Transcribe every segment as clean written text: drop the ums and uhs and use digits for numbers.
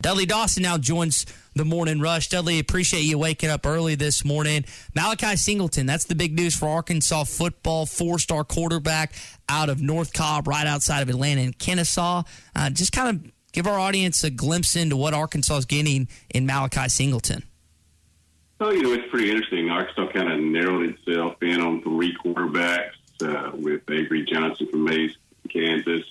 Dudley Dawson now joins the Morning Rush. Dudley, appreciate you waking up early this morning. Malichi Singleton, that's the big news for Arkansas football. 4-star quarterback out of North Cobb, right outside of Atlanta and Kennesaw. Just kind of give our audience a glimpse into what Arkansas is getting in Malichi Singleton. Well, it's pretty interesting. Arkansas kind of narrowed itself in on 3 quarterbacks with Avery Johnson from Mays, Kansas,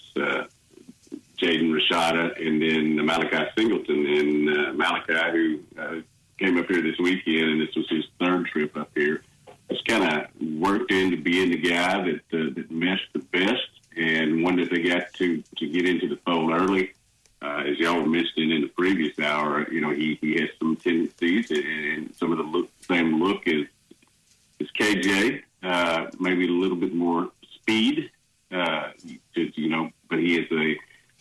Jaden Rashada, and then Malichi Singleton. And Malichi, who came up here this weekend, and this was his 3rd trip up here, has kind of worked into being the guy that meshed the best, and one that they got to get into the fold early. As y'all were mentioning in the previous hour, he has some tendencies and some of the same look as KJ, maybe a little bit more speed, but he is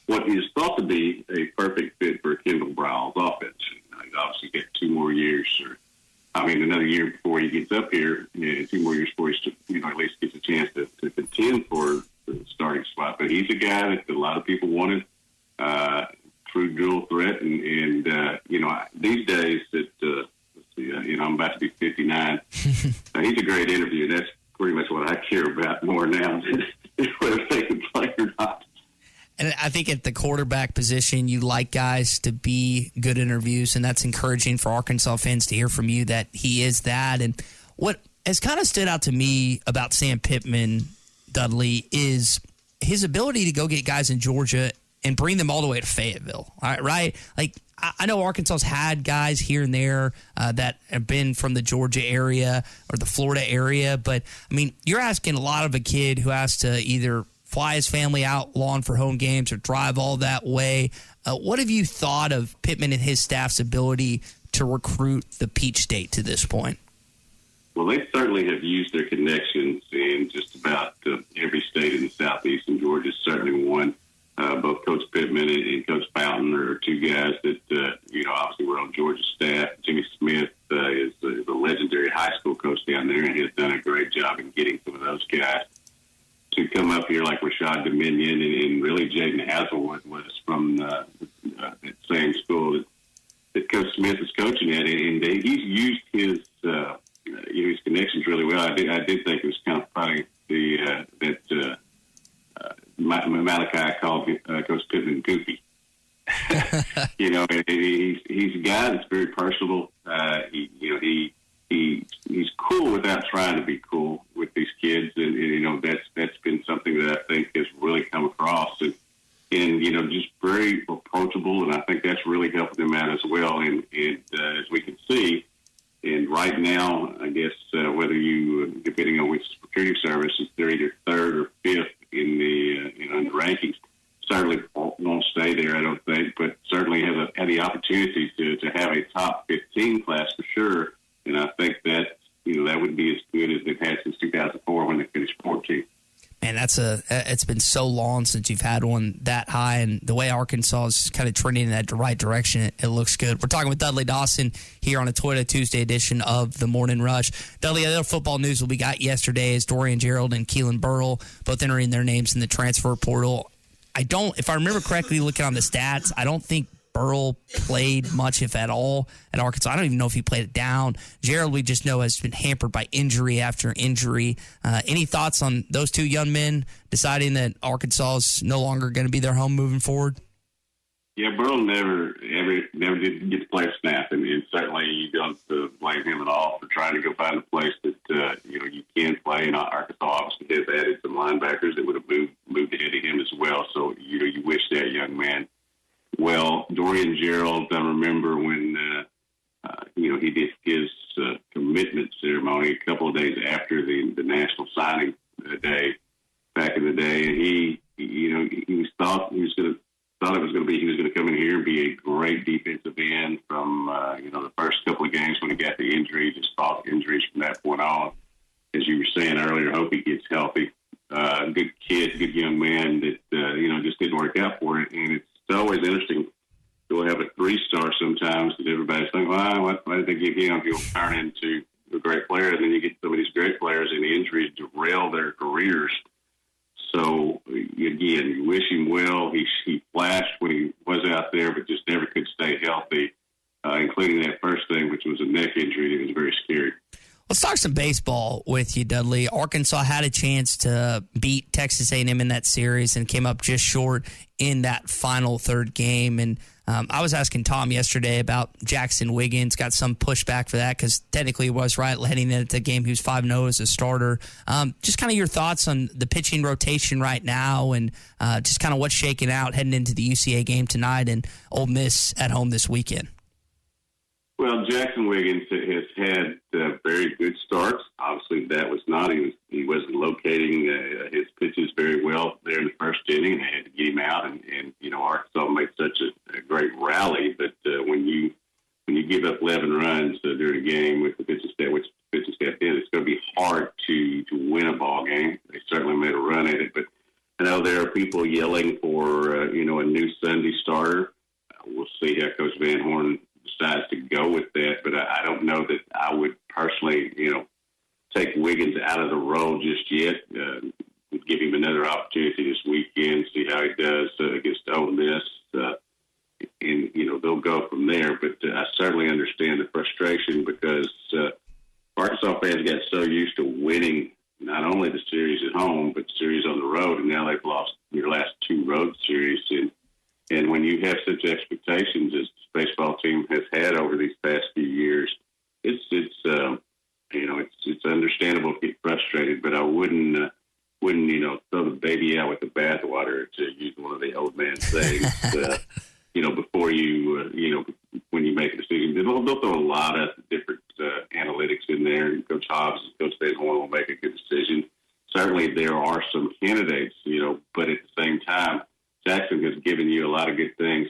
what is thought to be a perfect fit for Kendal Briles offense. He's obviously got 2 more years, another year before he gets up here, 2 more years before he at least gets a chance to contend for the starting spot. But he's a guy that a lot of people wanted, true dual threat. And these days I'm about to be 59. He's a great interview. That's pretty much what I care about more now than whether they can play or not. And I think at the quarterback position, you like guys to be good interviews, and that's encouraging for Arkansas fans to hear from you that he is that. And what has kind of stood out to me about Sam Pittman, Dudley, is his ability to go get guys in Georgia and bring them all the way to Fayetteville, right? Like, I know Arkansas's had guys here and there that have been from the Georgia area or the Florida area, but, you're asking a lot of a kid who has to either fly his family out lawn for home games or drive all that way. What have you thought of Pittman and his staff's ability to recruit the Peach State to this point? Well, they certainly have used their connections in just about every state in the Southeast, and Georgia's certainly one. Both Coach Pittman and Coach Fountain are 2 guys that, obviously were on Georgia's staff. Jimmy Smith is a legendary high school coach down there, and has done a great job in getting some of those guys to come up here, like Rashad Dominion, and really Jaden Hazelwood was from that same school that Coach Smith is coaching at, and he's used his his connections really well. I did think it was kind of funny that Malichi called Coach Pittman goofy. And he's a guy that's very personable. He's cool without trying to be cool with these kids, and that's been something that I think has really come across, and just very approachable, and I think that's really helping them out as well. And as we can see, and right now, I guess whether you, depending on which security service, if they're either 3rd or 5th in the rankings, certainly won't stay there, I don't think, but certainly have the opportunity to have a top 15 class for sure. And I think that that would be as good as they've had since 2004 when they finished 14th. Man, it's been so long since you've had one that high, and the way Arkansas is kind of trending in that right direction, it looks good. We're talking with Dudley Dawson here on a Toyota Tuesday edition of the Morning Rush. Dudley, the other football news we got yesterday is Dorian Gerald and Keelan Burrell both entering their names in the transfer portal. If I remember correctly, looking on the stats, I don't think Burrell played much, if at all, at Arkansas. I don't even know if he played it down. Gerald, we just know, has been hampered by injury after injury. Any thoughts on those 2 young men deciding that Arkansas is no longer going to be their home moving forward? Yeah, Burrell never did get to play a snap, and certainly you don't blame him at all for trying to go find a place that you can play. And Arkansas obviously has added some linebackers that would have moved ahead of him as well. So you wish that young man well. Dorian Gerald, I remember when he did his commitment ceremony a couple of days after the national signing day back in the day, and he thought he was going to come in here and be a great defensive end from the first couple of games when he got the injury, just fought injuries from that point on. As you were saying earlier, hope he gets healthy. Good kid, good young man that just didn't work out for it, and it's always interesting. You'll have a 3-star sometimes that everybody's thinking, why did they give him? He'll turn into a great player, and then you get some of these great players, and the injuries derail their careers. So, again, you wish him well. He flashed when he was out there, but just never could stay healthy, including that first thing, which was a neck injury. It was very scary. Let's talk some baseball with you, Dudley. Arkansas had a chance to beat Texas A&M in that series and came up just short in that final third game. And I was asking Tom yesterday about Jackson Wiggins. Got some pushback for that because technically he was right heading into the game. He was 5-0 as a starter. Just kind of your thoughts on the pitching rotation right now and just kind of what's shaking out heading into the UCA game tonight and Ole Miss at home this weekend. Well, Jackson Wiggins has had very good starts. Obviously, that was not. He wasn't locating his pitches very well there in the first inning, and they had to get him out. And Arkansas made such a great rally. But when you give up 11 runs during a game with the pitching staff, which the pitching staff did, it's going to be hard to win a ball game. They certainly made a run at it, but I know there are people yelling for a new Sunday starter. We'll see how Coach Van Horn decides to go with that, but I don't know that I would personally, take Wiggins out of the role just yet. Give him another opportunity this weekend, see how he does against Ole Miss, and they'll go from there. But I certainly understand the frustration because Arkansas fans got so used to winning not only the series at home but series on the road, and now they've lost their last two road series. And when you have such expectations as the baseball team has had over these past few years, it's understandable to get frustrated. But I wouldn't throw the baby out with the bathwater, to use one of the old man sayings. Before you when you make a decision, they'll throw a lot of different analytics in there. And Coach Hogs and Coach Van Horn will make a good decision. Certainly, there are some candidates, but at the same time, Jackson has given you a lot of good things.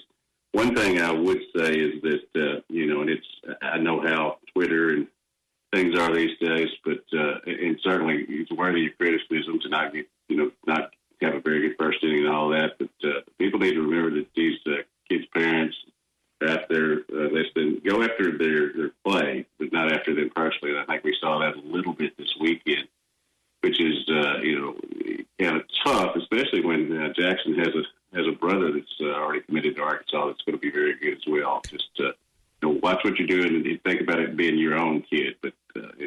One thing I would say is that, and I know how Twitter and things are these days, but and certainly it's worthy of criticism to not have a very good first inning and all that. But people need to remember that these kids' parents are out there listening, go after their play, but not after them personally. And I think we saw that a little bit this weekend, which is kind of tough, especially when Jackson has a brother that's already committed to Arkansas that's going to be very good as well. Just watch what you're doing and think about it being your own kid, but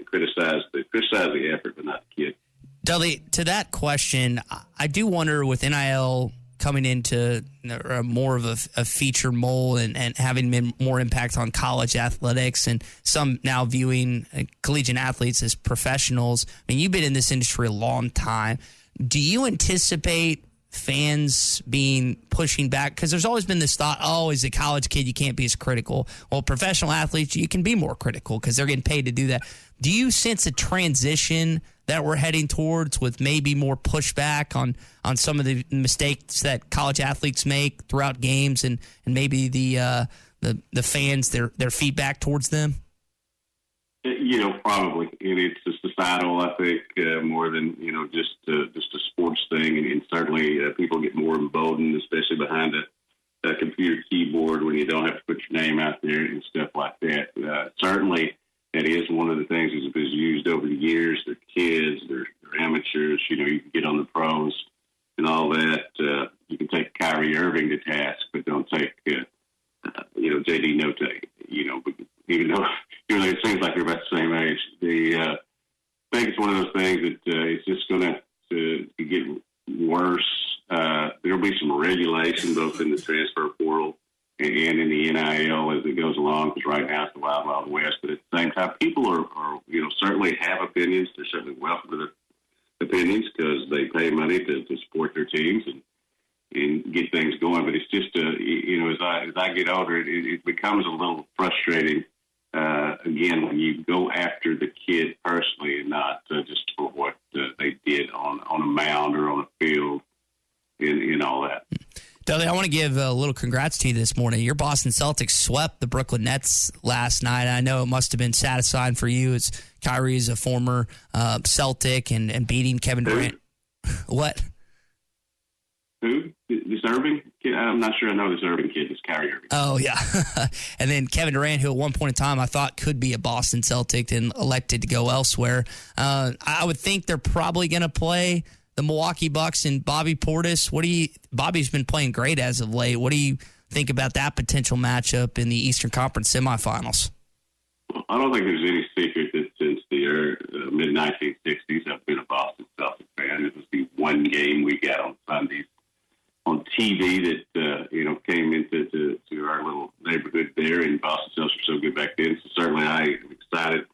criticize the effort, but not the kid. Dudley, to that question, I do wonder with NIL coming into more of a feature mold and having more impact on college athletics and some now viewing collegiate athletes as professionals. I mean, you've been in this industry a long time. Do you anticipate fans pushing back? Because there's always been this thought, as a college kid, you can't be as critical. Well, professional athletes, you can be more critical because they're getting paid to do that. Do you sense a transition that we're heading towards with maybe more pushback on some of the mistakes that college athletes make throughout games and maybe the fans, their feedback towards them? Probably. And it's a societal, I think, more than, just a sports thing. And certainly people get more emboldened, especially behind a computer keyboard when you don't have to put your name out there and stuff like that. Certainly, that is one of the things that has used over the years. They're kids, they're amateurs. You can get on the pros and all that. You can take Kyrie Irving to task, but don't take, J.D. Note. Even though it seems like they're about the same age. I think it's one of those things that it's just going to get worse. There'll be some regulation both in the transfer portal and in the NIL as it goes along, because right now it's the Wild Wild West. But at the same time, people are certainly have opinions. They're certainly welcome to their opinions because they pay money to support their teams and get things going. But it's just, as I get older, it becomes a little frustrating. Again, when you go after the kid personally and not just for what they did on a mound or on a field and all that. Dudley, I want to give a little congrats to you this morning. Your Boston Celtics swept the Brooklyn Nets last night. I know it must have been satisfying for you as Kyrie is a former Celtic and beating Kevin Durant. What? Who? This Irving kid? I'm not sure I know this Irving kid. This Kyrie Irving. Oh, yeah. And then Kevin Durant, who at one point in time I thought could be a Boston Celtic and elected to go elsewhere. I would think they're probably going to play the Milwaukee Bucks and Bobby Portis. Bobby's been playing great as of late. What do you think about that potential matchup in the Eastern Conference semifinals? I don't think there's any secret that since the mid-1960s, I've been a Boston Celtics fan. It was the one game we got on Sundays on TV that came into our little neighborhood there, and Boston Celtics were so good back then. So certainly I am excited.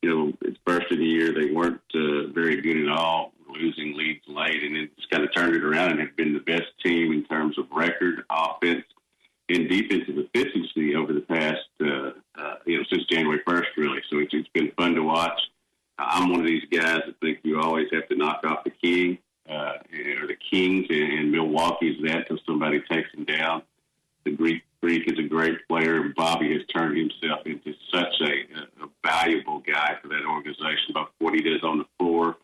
It's first of the year. They weren't very good at all, losing leads late, and then just kind of turned it around and have been the best team in terms of record, offense, and defensive efficiency over the past, since January 1st, really. So it's been fun to watch. I'm one of these guys that think you always have to knock off the king or the Kings, and Milwaukee's that until somebody takes them down. The Greek is a great player, and Bobby has turned himself into such a valuable guy for that organization, about what he does on the floor.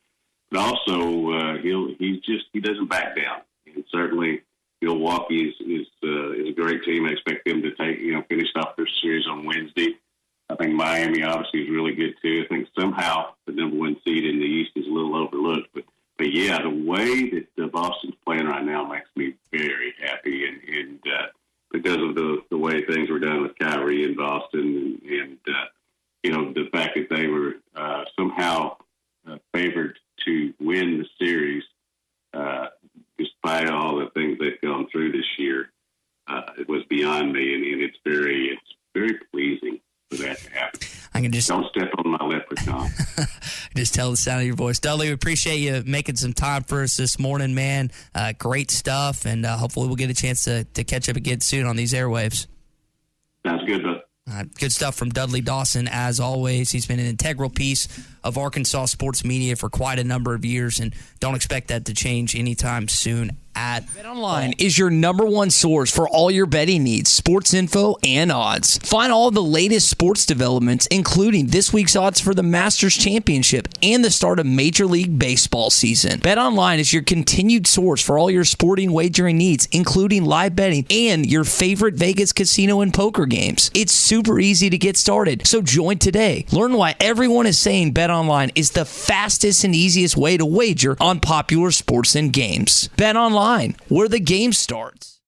But also, he doesn't back down. And certainly, Milwaukee is a great team. I expect them to finish off their series on Wednesday. I think Miami obviously is really good too. I think somehow the number one seed in the East is a little overlooked, but yeah, the way that Boston's playing right now makes me very happy, and because of the way things were done with Kyrie in Boston, and the fact that they were somehow favored to win the series, despite all the things they've gone through this year, it was beyond me, and it's very pleasing for that to happen. I can just don't step on my leprechaun. Just tell the sound of your voice. Dudley, we appreciate you making some time for us this morning, man. Great stuff, and hopefully we'll get a chance to catch up again soon on these airwaves. Sounds good, bud. Good stuff from Dudley Dawson, as always. He's been an integral piece of Arkansas sports media for quite a number of years, and don't expect that to change anytime soon at BetOnline is your number one source for all your betting needs, sports info, and odds. Find all the latest sports developments, including this week's odds for the Masters Championship and the start of Major League Baseball season. BetOnline is your continued source for all your sporting wagering needs, including live betting and your favorite Vegas casino and poker games. It's super easy to get started, so join today. Learn why everyone is saying BetOnline is the fastest and easiest way to wager on popular sports and games. BetOnline, where the game starts.